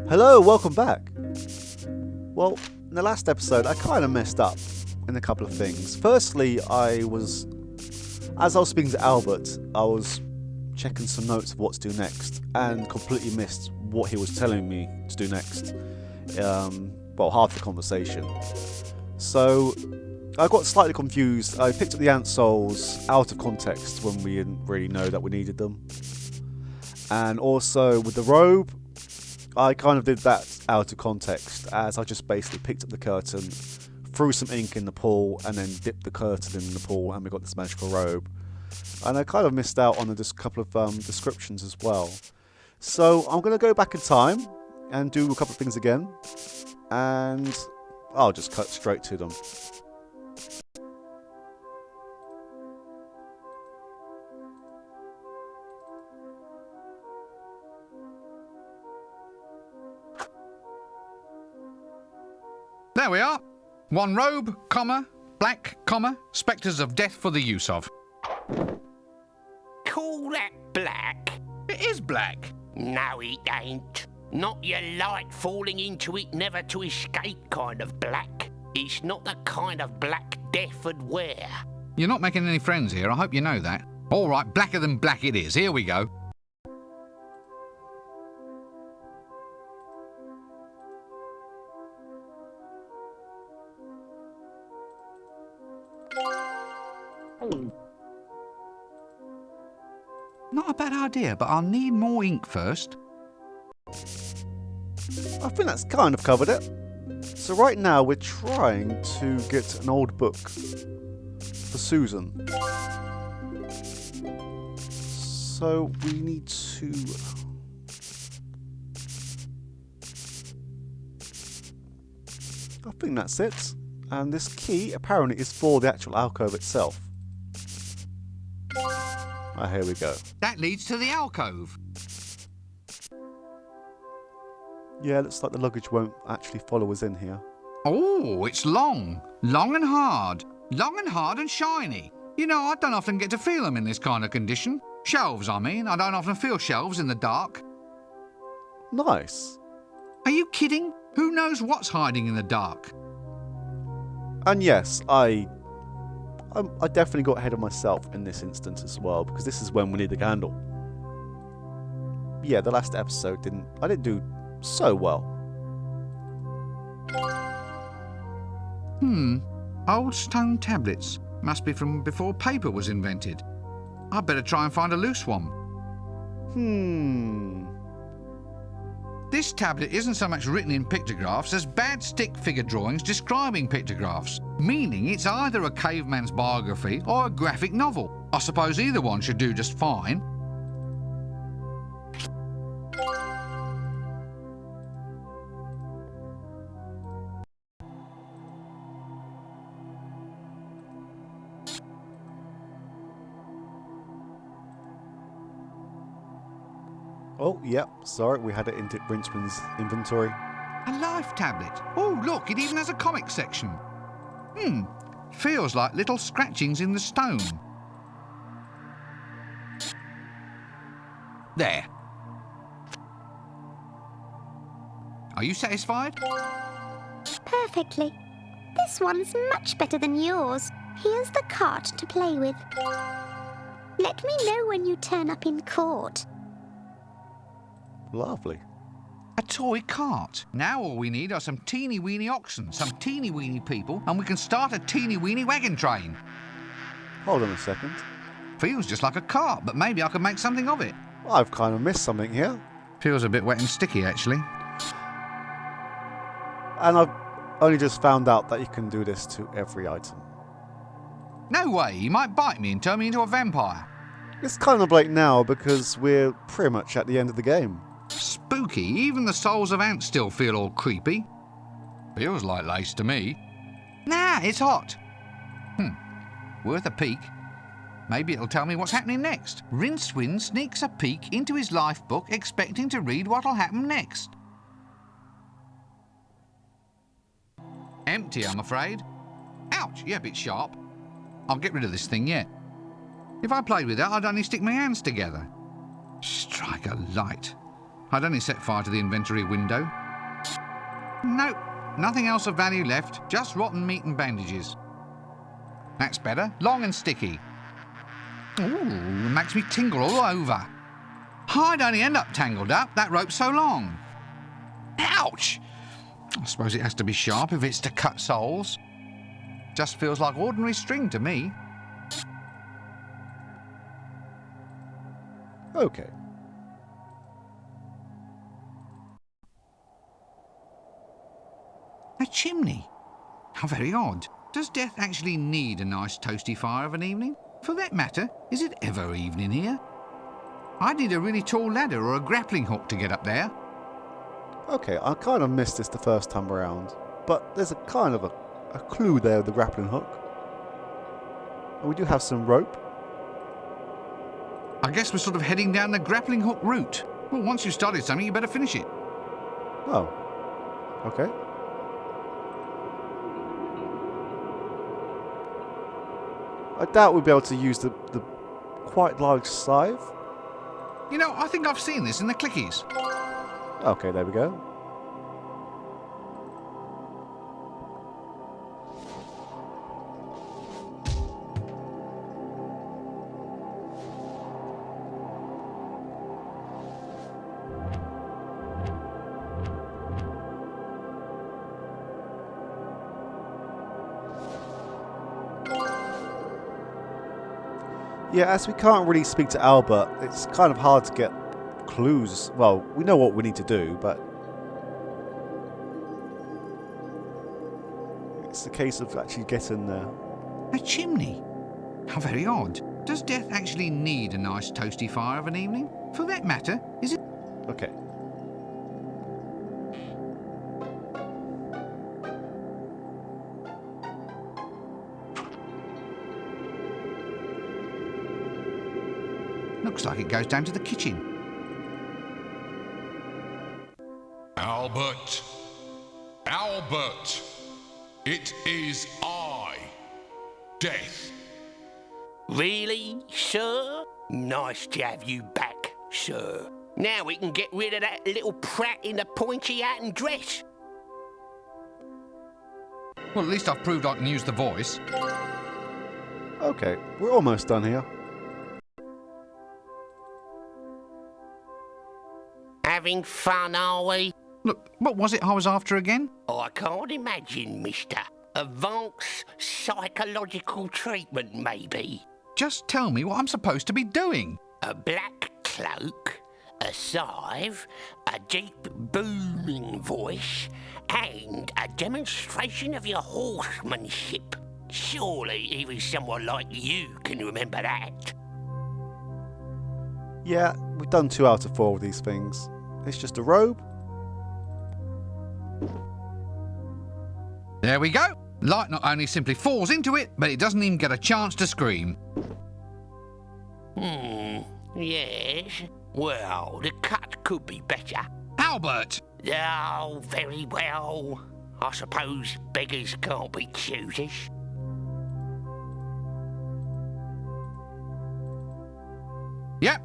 Hello, welcome back. Well, in the last episode, I kind of messed up in a couple of things. Firstly, as I was speaking to Albert, I was checking some notes of what to do next and completely missed what he was telling me to do next. Half the conversation. So I got slightly confused. I picked up the ant souls out of context when we didn't really know that we needed them. And also with the robe, I kind of did that out of context, as I just basically picked up the curtain, threw some ink in the pool, and then dipped the curtain in the pool, and we got this magical robe. And I kind of missed out on a couple of descriptions as well. So I'm going to go back in time and do a couple of things again, and I'll just cut straight to them. There we are. One robe, comma, black, comma, spectres of death for the use of. Call that black? It is black. No, it ain't. Not your light falling into it never to escape kind of black. It's not the kind of black death would wear. You're not making any friends here, I hope you know that. All right, blacker than black it is. Here we go. Not a bad idea, but I'll need more ink first. I think that's kind of covered it. So right now we're trying to get an old book for Susan. So we need to... I think that's it. And this key apparently is for the actual alcove itself. Ah, here we go. That leads to the alcove. Yeah, looks like the luggage won't actually follow us in here. Oh, it's long. Long and hard. Long and hard and shiny. You know, I don't often get to feel them in this kind of condition. Shelves, I mean. I don't often feel shelves in the dark. Nice. Are you kidding? Who knows what's hiding in the dark? And yes, I definitely got ahead of myself in this instance as well, because this is when we need the candle. Yeah, the last episode I didn't do so well. Old stone tablets. Must be from before paper was invented. I'd better try and find a loose one. This tablet isn't so much written in pictographs as bad stick figure drawings describing pictographs, meaning it's either a caveman's biography or a graphic novel. I suppose either one should do just fine. Oh, yep, sorry, we had it in Brinchman's inventory. A life tablet. Oh, look, it even has a comic section. Feels like little scratchings in the stone. There. Are you satisfied? Perfectly. This one's much better than yours. Here's the cart to play with. Let me know when you turn up in court. Lovely. A toy cart. Now all we need are some teeny-weeny oxen, some teeny-weeny people, and we can start a teeny-weeny wagon train. Hold on a second. Feels just like a cart, but maybe I can make something of it. I've kind of missed something here. Feels a bit wet and sticky, actually. And I've only just found out that you can do this to every item. No way, he might bite me and turn me into a vampire. It's kind of late now because we're pretty much at the end of the game. Spooky, even the souls of ants still feel all creepy. Feels like lace to me. Nah, it's hot. Worth a peek. Maybe it'll tell me what's happening next. Rincewind sneaks a peek into his life book expecting to read what'll happen next. Empty, I'm afraid. Ouch, yeah, a bit sharp. I'll get rid of this thing yet. If I played with it, I'd only stick my hands together. Strike a light. I'd only set fire to the inventory window. Nope, nothing else of value left, just rotten meat and bandages. That's better, long and sticky. Ooh, it makes me tingle all over. I'd only end up tangled up, that rope's so long. Ouch! I suppose it has to be sharp if it's to cut souls. Just feels like ordinary string to me. Okay. A chimney? How very odd. Does death actually need a nice toasty fire of an evening? For that matter, is it ever evening here? I'd need a really tall ladder or a grappling hook to get up there. Okay, I kind of missed this the first time around, but there's a kind of a clue there with the grappling hook. And we do have some rope. I guess we're sort of heading down the grappling hook route. Well, once you've started something, you better finish it. Oh. Okay. I doubt we'd be able to use the quite large scythe. You know, I think I've seen this in the clickies. Okay, there we go. Yeah, as we can't really speak to Albert, it's kind of hard to get clues. Well, we know what we need to do, but it's a case of actually getting there. A chimney? How very odd. Does death actually need a nice toasty fire of an evening? For that matter, is it... Okay. Looks like it goes down to the kitchen. Albert! Albert! It is I, Death. Really, sir? Nice to have you back, sir. Now we can get rid of that little prat in the pointy hat and dress. Well, at least I've proved I can use the voice. Okay, we're almost done here. Having fun, are we? Look, what was it I was after again? I can't imagine, mister. Advanced psychological treatment, maybe. Just tell me what I'm supposed to be doing. A black cloak, a scythe, a deep booming voice, and a demonstration of your horsemanship. Surely even someone like you can remember that. Yeah, we've done 2 out of 4 of these things. It's just a robe. There we go. Light not only simply falls into it, but it doesn't even get a chance to scream. Yes. Well, the cut could be better. Albert! Oh, very well. I suppose beggars can't be choosers. Yep,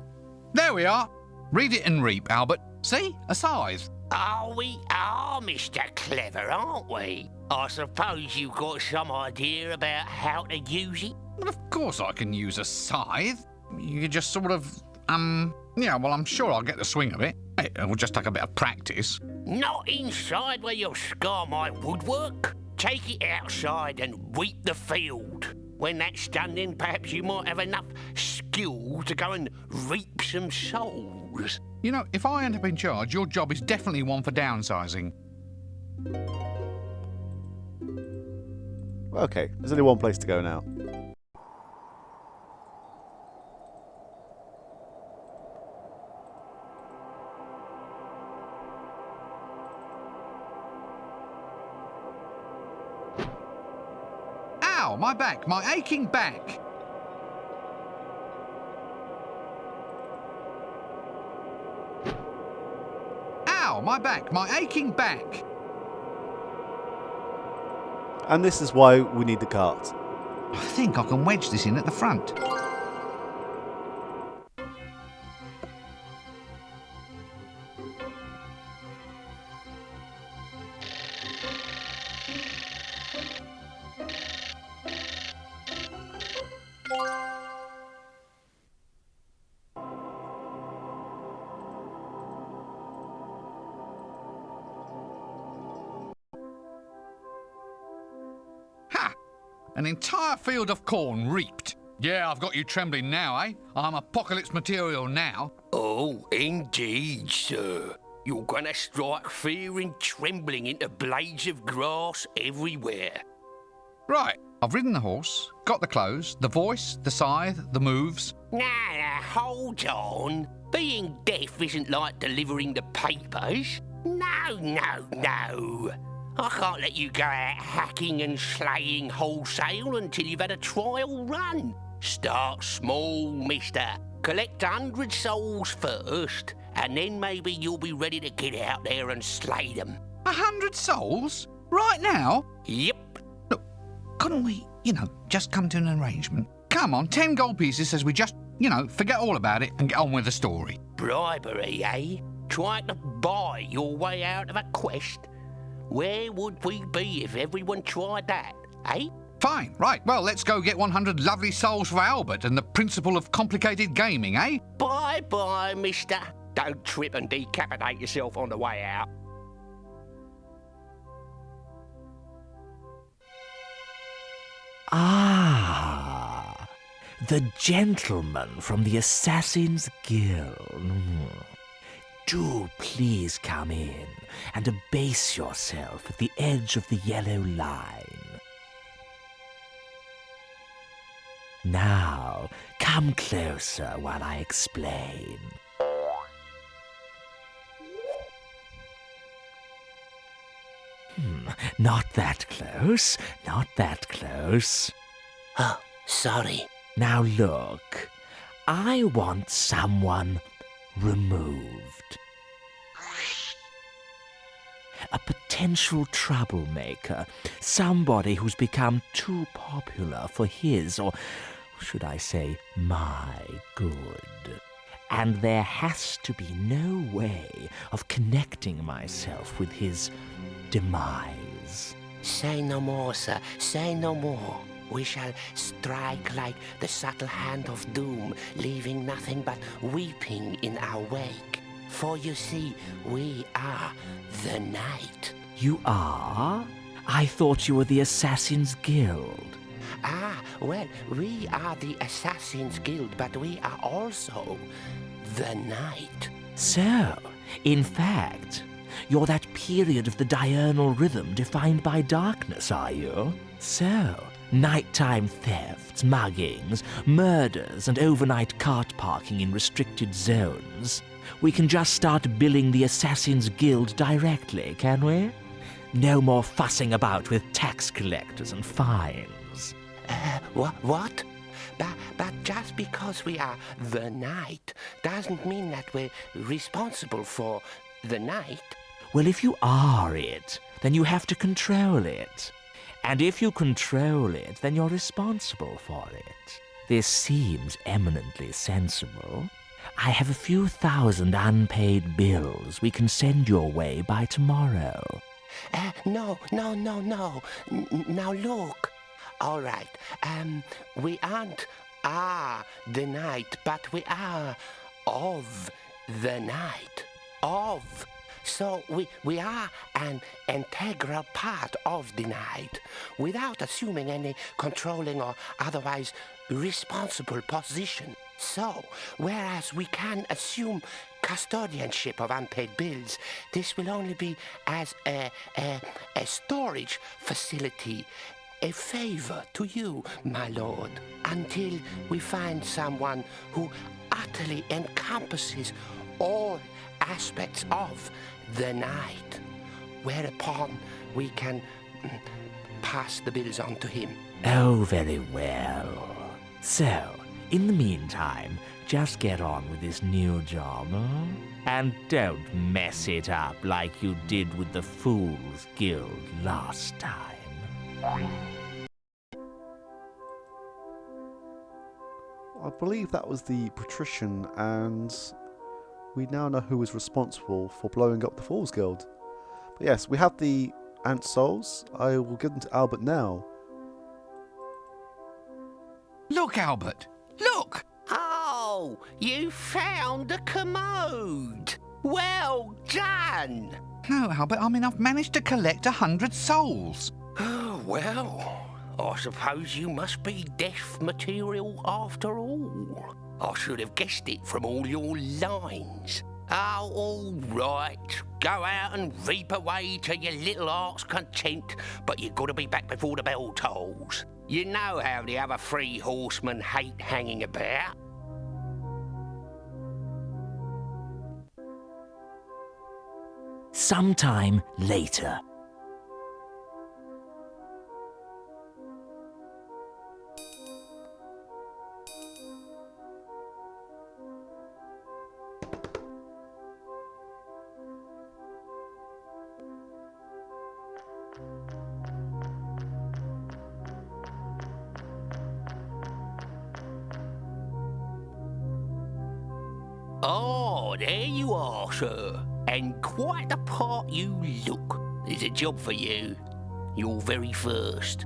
there we are. Read it and reap, Albert. See? A scythe. Oh, we are Mr. Clever, aren't we? I suppose you've got some idea about how to use it? Well, of course I can use a scythe. You just sort of, yeah, well, I'm sure I'll get the swing of it. It will just take a bit of practice. Not inside where you'll scar my woodwork. Take it outside and reap the field. When that's done, then perhaps you might have enough skill to go and reap some souls. You know, if I end up in charge, your job is definitely one for downsizing. Okay, there's only one place to go now. Ow, my back, my aching back. Ow, my back, my aching back. And this is why we need the cart. I think I can wedge this in at the front. An entire field of corn reaped. Yeah, I've got you trembling now, eh? I'm apocalypse material now. Oh, indeed, sir. You're gonna strike fear and trembling into blades of grass everywhere. Right, I've ridden the horse, got the clothes, the voice, the scythe, the moves. Now, hold on. Being deaf isn't like delivering the papers. No. I can't let you go out hacking and slaying wholesale until you've had a trial run. Start small, mister. Collect 100 souls first, and then maybe you'll be ready to get out there and slay them. 100 souls? Right now? Yep. Look, couldn't we, just come to an arrangement? Come on, 10 gold pieces says we just, forget all about it and get on with the story. Bribery, eh? Trying to buy your way out of a quest? Where would we be if everyone tried that, eh? Fine, right, well, let's go get 100 lovely souls for Albert and the principle of complicated gaming, eh? Bye-bye, mister. Don't trip and decapitate yourself on the way out. Ah, the gentleman from the Assassin's Guild. Do please come in and abase yourself at the edge of the yellow line. Now, come closer while I explain. Not that close, not that close. Oh, sorry. Now look, I want someone removed. A potential troublemaker, somebody who's become too popular for his, or should I say, my good. And there has to be no way of connecting myself with his demise. Say no more, sir. Say no more. We shall strike like the subtle hand of doom, leaving nothing but weeping in our wake. For you see, we are the night. You are? I thought you were the Assassin's Guild. Ah, well, we are the Assassin's Guild, but we are also the night. So, in fact, you're that period of the diurnal rhythm defined by darkness, are you? So, nighttime thefts, muggings, murders, and overnight cart parking in restricted zones. We can just start billing the Assassin's Guild directly, can we? No more fussing about with tax collectors and fines. What? But just because we are the night doesn't mean that we're responsible for the night. Well, if you are it, then you have to control it. And if you control it, then you're responsible for it. This seems eminently sensible. I have a few thousand unpaid bills we can send your way by tomorrow. No. Now look. All right. We aren't the night, but we are of the night. Of. So we are an integral part of the night, without assuming any controlling or otherwise responsible position. So, whereas we can assume custodianship of unpaid bills, this will only be as a storage facility, a favor to you, my lord, until we find someone who utterly encompasses all aspects of the night, whereupon we can pass the bills on to him. Oh, very well. So, in the meantime, just get on with this new job, huh? And don't mess it up like you did with the Fool's Guild last time. I believe that was the patrician, and we now know who was responsible for blowing up the Fool's Guild. But yes, we have the Ant Souls. I will give them to Albert now. Look, Albert, look! Oh, you found a commode. Well done. No, Albert, I've managed to collect 100 souls. Oh, well, I suppose you must be death material after all. I should have guessed it from all your lines. Oh, all right. Go out and reap away to your little heart's content, but you got to be back before the bell tolls. You know how the other three horsemen hate hanging about. Sometime later. Oh, there you are, sir. And quite the part you look. There's a job for you. Your very first.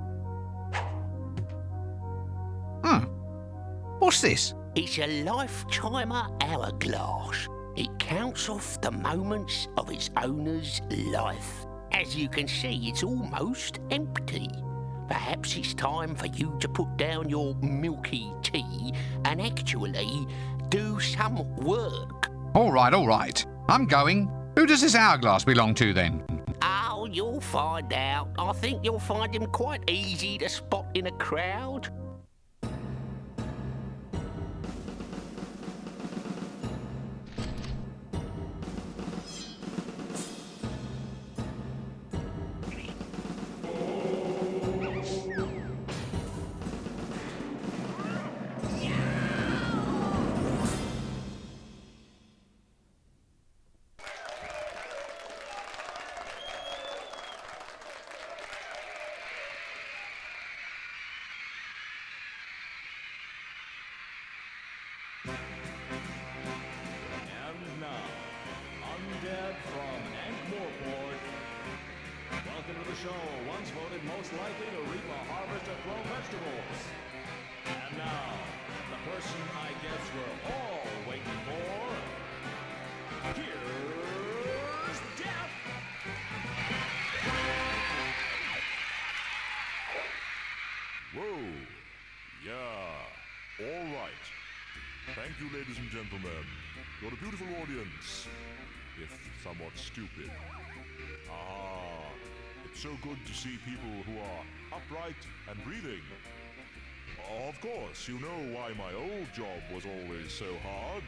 What's this? It's a lifetimer hourglass. It counts off the moments of its owner's life. As you can see, it's almost empty. Perhaps it's time for you to put down your milky tea and actually do some work. All right. I'm going. Who does this hourglass belong to then? Oh, you'll find out. I think you'll find him quite easy to spot in a crowd. And now, Undead from Ankh-Morport. Welcome to the show, once voted most likely to reap a harvest of grown vegetables. And now, the person I guess we're all waiting for. Here's Death! Whoa. Yeah. All right. Thank you, ladies and gentlemen. You're a beautiful audience, if somewhat stupid. Ah, it's so good to see people who are upright and breathing. Of course, you know why my old job was always so hard.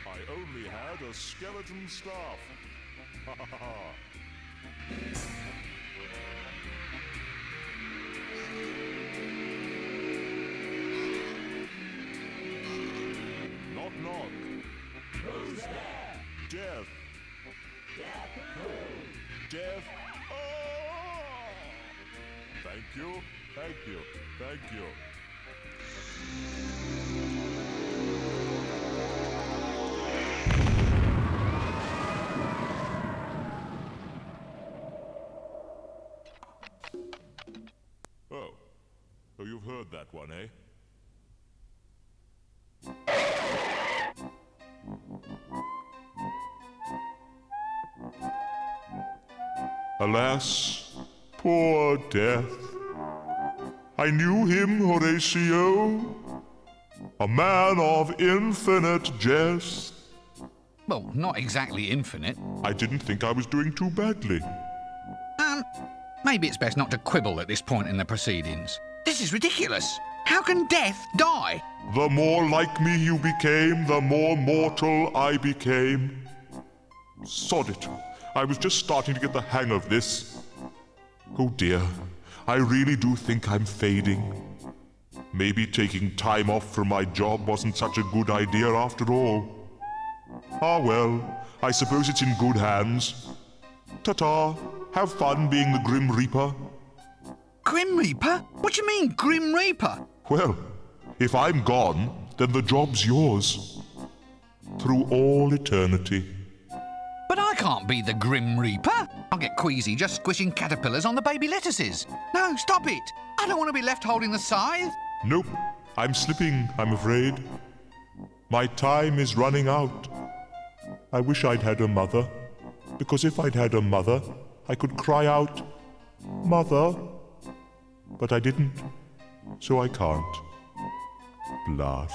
I only had a skeleton staff. Ha ha ha. Knock, knock. Who's there? Death. Death who? Death. Oh! Thank you, thank you, thank you. Oh, so you've heard that one, eh? Alas, poor Death. I knew him, Horatio, a man of infinite jest. Well, not exactly infinite. I didn't think I was doing too badly. Maybe it's best not to quibble at this point in the proceedings. This is ridiculous. How can Death die? The more like me you became, the more mortal I became. Sod it. I was just starting to get the hang of this. Oh dear, I really do think I'm fading. Maybe taking time off from my job wasn't such a good idea after all. Ah well, I suppose it's in good hands. Ta-ta, have fun being the Grim Reaper. Grim Reaper? What do you mean, Grim Reaper? Well, if I'm gone, then the job's yours. Through all eternity. But I can't be the Grim Reaper. I'll get queasy just squishing caterpillars on the baby lettuces. No, stop it. I don't want to be left holding the scythe. Nope, I'm slipping, I'm afraid. My time is running out. I wish I'd had a mother, because if I'd had a mother, I could cry out, Mother. but I didn't, so I can't. Blast.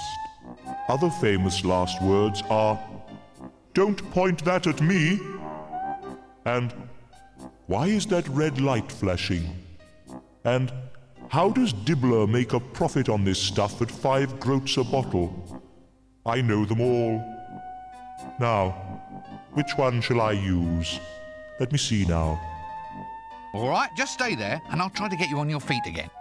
Other famous last words are, "Don't point that at me," and "Why is that red light flashing?" and "How does Dibbler make a profit on this stuff at 5 groats a bottle?" I know them all. Now, which one shall I use? Let me see now. All right, just stay there, and I'll try to get you on your feet again.